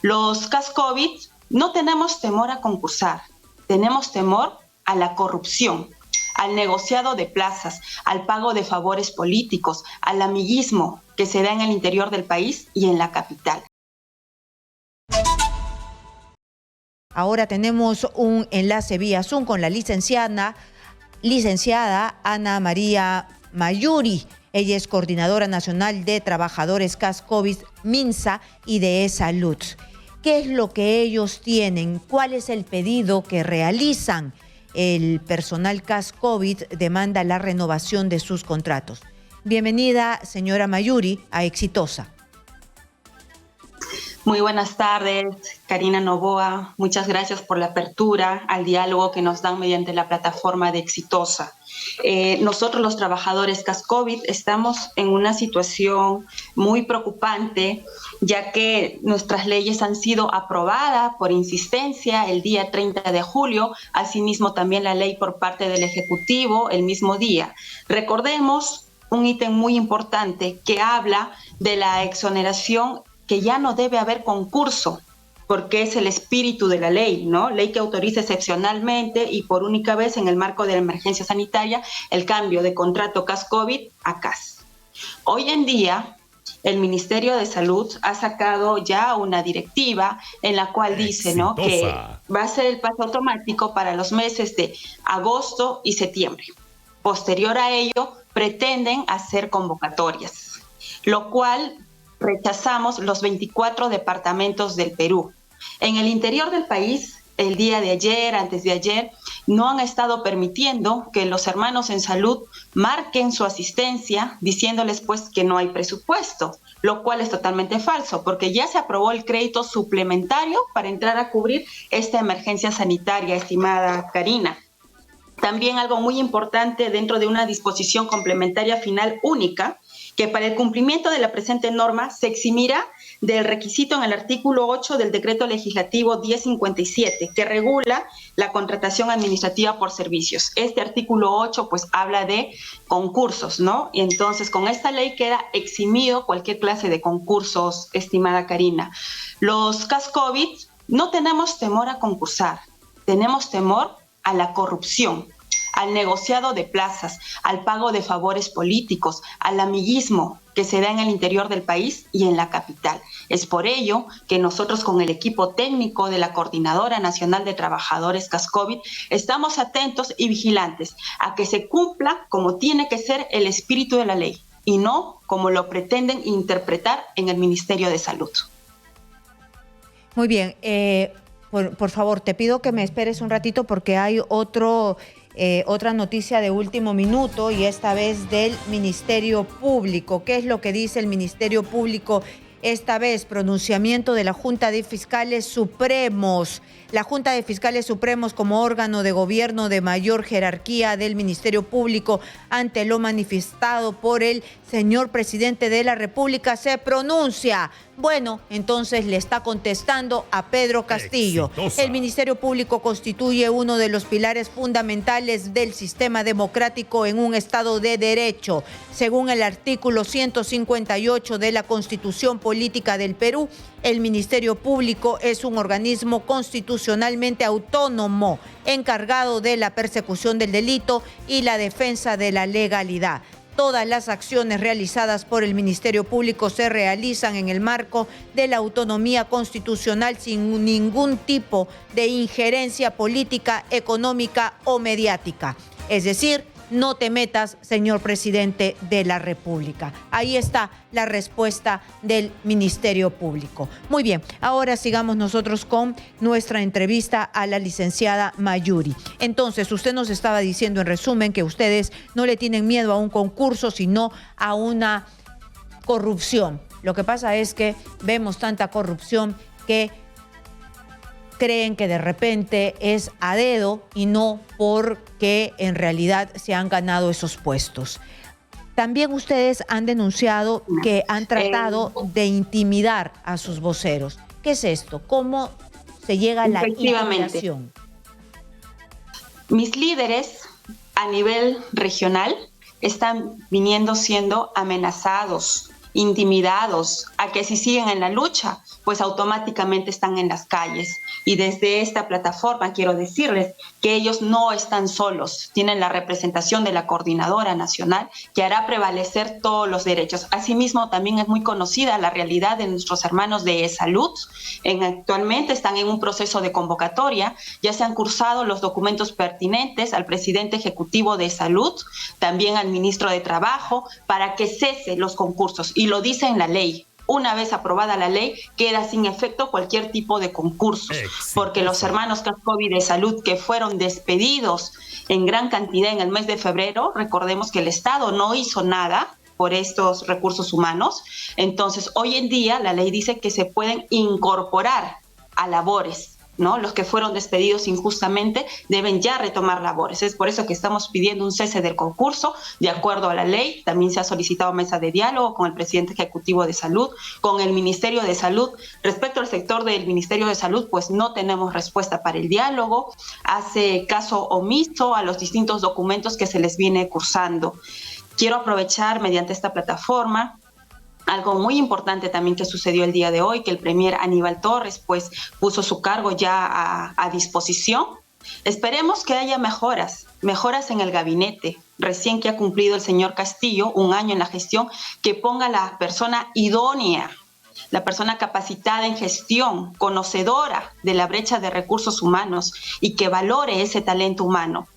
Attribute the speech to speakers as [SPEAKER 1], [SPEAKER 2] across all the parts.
[SPEAKER 1] Los CAS COVID no tenemos temor a concursar, tenemos temor a la corrupción, al negociado de plazas, al pago de favores políticos, al amiguismo que se da en el interior del país y en la capital.
[SPEAKER 2] Ahora tenemos un enlace vía Zoom con la licenciada Ana María Mayuri. Ella es coordinadora nacional de trabajadores CAS COVID, MINSA y de E-Salud. ¿Qué es lo que ellos tienen? ¿Cuál es el pedido que realizan? El personal CAS COVID demanda la renovación de sus contratos. Bienvenida, señora Mayuri, a Exitosa.
[SPEAKER 1] Muy buenas tardes, Karina Novoa. Muchas gracias por la apertura al diálogo que nos dan mediante la plataforma de Exitosa. Nosotros los trabajadores CAS COVID estamos en una situación muy preocupante, ya que nuestras leyes han sido aprobadas por insistencia el día 30 de julio, asimismo también la ley por parte del Ejecutivo el mismo día. Recordemos un ítem muy importante que habla de la exoneración, que ya no debe haber concurso, porque es el espíritu de la ley, ¿no? Ley que autoriza excepcionalmente y por única vez en el marco de la emergencia sanitaria el cambio de contrato CAS COVID a CAS. Hoy en día, el Ministerio de Salud ha sacado ya una directiva en la cual dice, ¿no?, que va a ser el paso automático para los meses de agosto y septiembre. Posterior a ello, pretenden hacer convocatorias, lo cual rechazamos los 24 departamentos del Perú. En el interior del país, el día de ayer, antes de ayer, no han estado permitiendo que los hermanos en salud marquen su asistencia, diciéndoles pues que no hay presupuesto, lo cual es totalmente falso, porque ya se aprobó el crédito suplementario para entrar a cubrir esta emergencia sanitaria, estimada Karina. También algo muy importante dentro de una disposición complementaria final única, que para el cumplimiento de la presente norma se eximirá del requisito en el artículo 8 del Decreto Legislativo 1057, que regula la contratación administrativa por servicios. Este artículo 8 pues habla de concursos, ¿no? Y entonces con esta ley queda eximido cualquier clase de concursos, estimada Karina. Los CAS COVID no tenemos temor a concursar, tenemos temor a la corrupción, al negociado de plazas, al pago de favores políticos, al amiguismo que se da en el interior del país y en la capital. Es por ello que nosotros con el equipo técnico de la Coordinadora Nacional de Trabajadores CAS COVID estamos atentos y vigilantes a que se cumpla como tiene que ser el espíritu de la ley y no como lo pretenden interpretar en el Ministerio de Salud.
[SPEAKER 2] Muy bien, por favor, te pido que me esperes un ratito porque hay otra noticia de último minuto y esta vez del Ministerio Público. ¿Qué es lo que dice el Ministerio Público? Esta vez, pronunciamiento de la Junta de Fiscales Supremos. La Junta de Fiscales Supremos, como órgano de gobierno de mayor jerarquía del Ministerio Público, ante lo manifestado por el señor presidente de la República, se pronuncia. Bueno, entonces le está contestando a Pedro Castillo. Exitosa. El Ministerio Público constituye uno de los pilares fundamentales del sistema democrático en un Estado de Derecho. Según el artículo 158 de la Constitución Política del Perú, el Ministerio Público es un organismo constitucionalmente autónomo, encargado de la persecución del delito y la defensa de la legalidad. Todas las acciones realizadas por el Ministerio Público se realizan en el marco de la autonomía constitucional sin ningún tipo de injerencia política, económica o mediática. Es decir, no te metas, señor presidente de la República. Ahí está la respuesta del Ministerio Público. Muy bien, ahora sigamos nosotros con nuestra entrevista a la licenciada Mayuri. Entonces, usted nos estaba diciendo en resumen que ustedes no le tienen miedo a un concurso, sino a una corrupción. Lo que pasa es que vemos tanta corrupción que creen que de repente es a dedo y no porque en realidad se han ganado esos puestos. También ustedes han denunciado que han tratado de intimidar a sus voceros. ¿Qué es esto? ¿Cómo se llega a la intimidación?
[SPEAKER 1] Mis líderes a nivel regional están viniendo siendo amenazados, intimidados, a que si siguen en la lucha, pues automáticamente están en las calles. Y desde esta plataforma quiero decirles que ellos no están solos, tienen la representación de la Coordinadora Nacional que hará prevalecer todos los derechos. Asimismo, también es muy conocida la realidad de nuestros hermanos de salud. Actualmente están en un proceso de convocatoria, ya se han cursado los documentos pertinentes al presidente ejecutivo de salud, también al ministro de Trabajo, para que cese los concursos, y lo dice en la ley. Una vez aprobada la ley, queda sin efecto cualquier tipo de concursos, porque los hermanos COVID de salud que fueron despedidos en gran cantidad en el mes de febrero, recordemos que el Estado no hizo nada por estos recursos humanos. Entonces, hoy en día la ley dice que se pueden incorporar a labores, ¿no? Los que fueron despedidos injustamente deben ya retomar labores. Es por eso que estamos pidiendo un cese del concurso de acuerdo a la ley. También se ha solicitado mesa de diálogo con el presidente ejecutivo de salud, con el Ministerio de Salud. Respecto al sector del Ministerio de Salud, pues no tenemos respuesta para el diálogo. Hace caso omiso a los distintos documentos que se les viene cursando. Quiero aprovechar mediante esta plataforma algo muy importante también que sucedió el día de hoy, que el premier Aníbal Torres pues puso su cargo ya a disposición. Esperemos que haya mejoras en el gabinete, recién que ha cumplido el señor Castillo un año en la gestión, que ponga la persona idónea, la persona capacitada en gestión, conocedora de la brecha de recursos humanos y que valore ese talento humano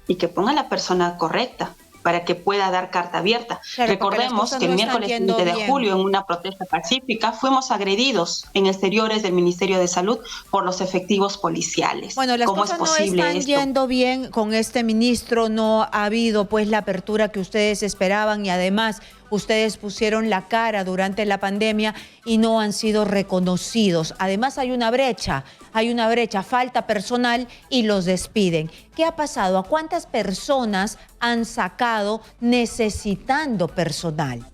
[SPEAKER 1] y que ponga la persona correcta para que pueda dar carta abierta.
[SPEAKER 2] Claro,
[SPEAKER 1] recordemos que el miércoles 20 de julio, en una protesta pacífica, fuimos agredidos en exteriores del Ministerio de Salud por los efectivos policiales.
[SPEAKER 2] Bueno, las
[SPEAKER 1] ¿Cómo
[SPEAKER 2] cosas
[SPEAKER 1] es posible
[SPEAKER 2] no están yendo bien con este ministro, no ha habido pues la apertura que ustedes esperaban y además ustedes pusieron la cara durante la pandemia y no han sido reconocidos. Además hay una brecha, falta personal y los despiden. ¿Qué ha pasado? ¿A cuántas personas han sacado necesitando personal?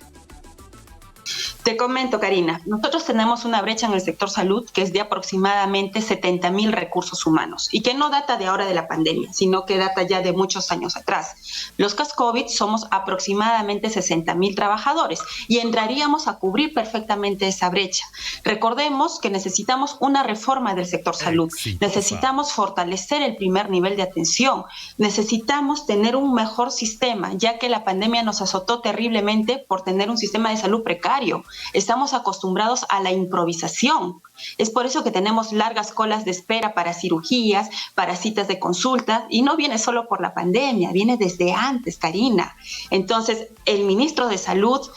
[SPEAKER 1] Te comento, Karina, nosotros tenemos una brecha en el sector salud que es de aproximadamente 70,000 recursos humanos y que no data de ahora de la pandemia, sino que data ya de muchos años atrás. Los CAS-COVID somos aproximadamente 60,000 trabajadores y entraríamos a cubrir perfectamente esa brecha. Recordemos que necesitamos una reforma del sector salud, necesitamos fortalecer el primer nivel de atención, necesitamos tener un mejor sistema, ya que la pandemia nos azotó terriblemente por tener un sistema de salud precario. Estamos acostumbrados a la improvisación. Es por eso que tenemos largas colas de espera para cirugías, para citas de consulta, y no viene solo por la pandemia, viene desde antes, Karina. Entonces, el ministro de Salud,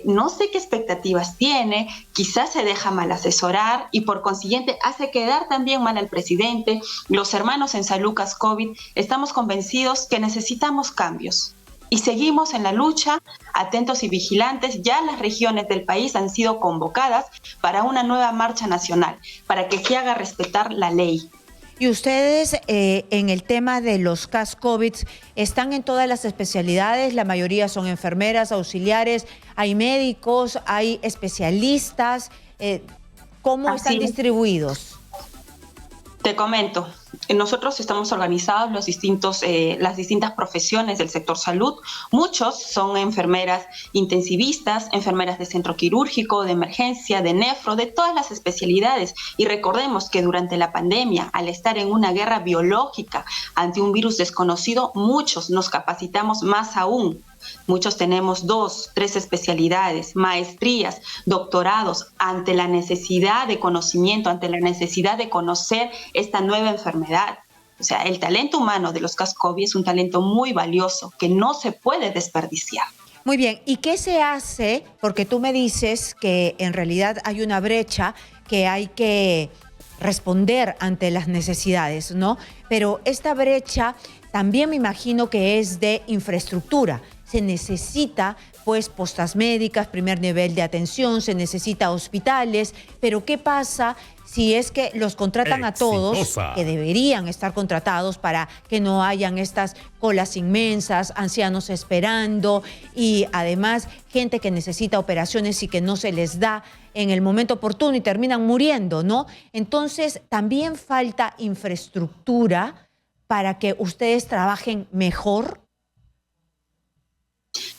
[SPEAKER 1] no sé qué expectativas tiene, quizás se deja mal asesorar y por consiguiente hace quedar también mal al presidente. Los hermanos en Salud CAS-COVID estamos convencidos que necesitamos cambios. Y seguimos en la lucha, atentos y vigilantes. Ya las regiones del país han sido convocadas para una nueva marcha nacional, para que se haga respetar la ley.
[SPEAKER 2] Y ustedes en el tema de los CAS-COVID están en todas las especialidades, la mayoría son enfermeras, auxiliares, hay médicos, hay especialistas. ¿Cómo están distribuidos?
[SPEAKER 1] Te comento, nosotros estamos organizados las distintas profesiones del sector salud. Muchos son enfermeras intensivistas, enfermeras de centro quirúrgico, de emergencia, de nefro, de todas las especialidades. Y recordemos que durante la pandemia, al estar en una guerra biológica ante un virus desconocido, muchos nos capacitamos más aún. Muchos tenemos 2, 3 especialidades, maestrías, doctorados, ante la necesidad de conocimiento, ante la necesidad de conocer esta nueva enfermedad. O sea, el talento humano de los CAS-COVID es un talento muy valioso que no se puede desperdiciar.
[SPEAKER 2] Muy bien, ¿y qué se hace? Porque tú me dices que en realidad hay una brecha que hay que responder ante las necesidades, ¿no? Pero esta brecha también me imagino que es de infraestructura. Se necesita pues postas médicas, primer nivel de atención, se necesita hospitales, pero ¿qué pasa si es que los contratan a todos, que deberían estar contratados para que no hayan estas colas inmensas, ancianos esperando y además gente que necesita operaciones y que no se les da en el momento oportuno y terminan muriendo, ¿no? Entonces también falta infraestructura para que ustedes trabajen mejor.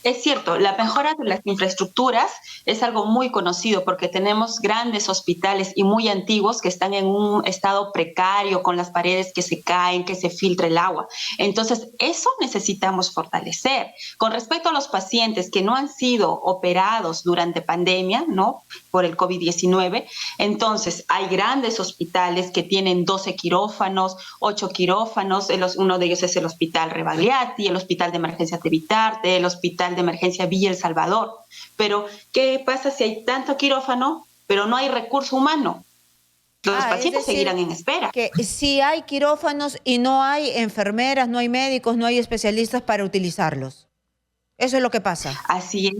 [SPEAKER 1] Es cierto, la mejora de las infraestructuras es algo muy conocido porque tenemos grandes hospitales y muy antiguos que están en un estado precario, con las paredes que se caen, que se filtra el agua. Entonces, eso necesitamos fortalecer. Con respecto a los pacientes que no han sido operados durante pandemia, ¿no? Por el COVID-19, entonces hay grandes hospitales que tienen 12 quirófanos, 8 quirófanos, uno de ellos es el Hospital Rebagliati, el Hospital de Emergencia Tevitarte, el Hospital de Emergencia Villa El Salvador. Pero, ¿qué pasa si hay tanto quirófano, pero no hay recurso humano? Los pacientes seguirán en espera.
[SPEAKER 2] Que si hay quirófanos y no hay enfermeras, no hay médicos, no hay especialistas para utilizarlos. Eso es lo que pasa.
[SPEAKER 1] Así es.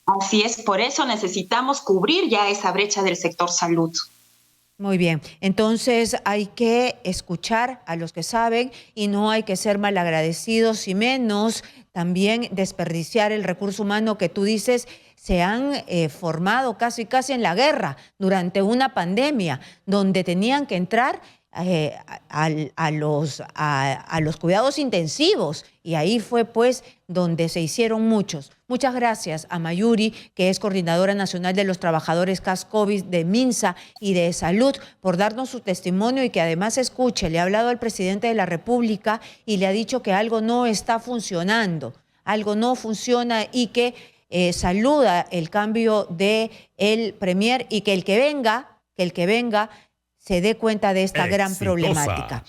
[SPEAKER 1] Así es. Por eso necesitamos cubrir ya esa brecha del sector salud.
[SPEAKER 2] Muy bien, entonces hay que escuchar a los que saben y no hay que ser malagradecidos y menos también desperdiciar el recurso humano que tú dices se han formado casi en la guerra durante una pandemia donde tenían que entrar a los cuidados intensivos y ahí fue pues donde se hicieron muchos. Muchas gracias a Mayuri, que es coordinadora nacional de los trabajadores CAS-COVID de MINSA y de Salud, por darnos su testimonio y que además escuche. Le ha hablado al presidente de la República y le ha dicho que algo no está funcionando, algo no funciona y que saluda el cambio del premier y que el que venga se dé cuenta de esta gran problemática.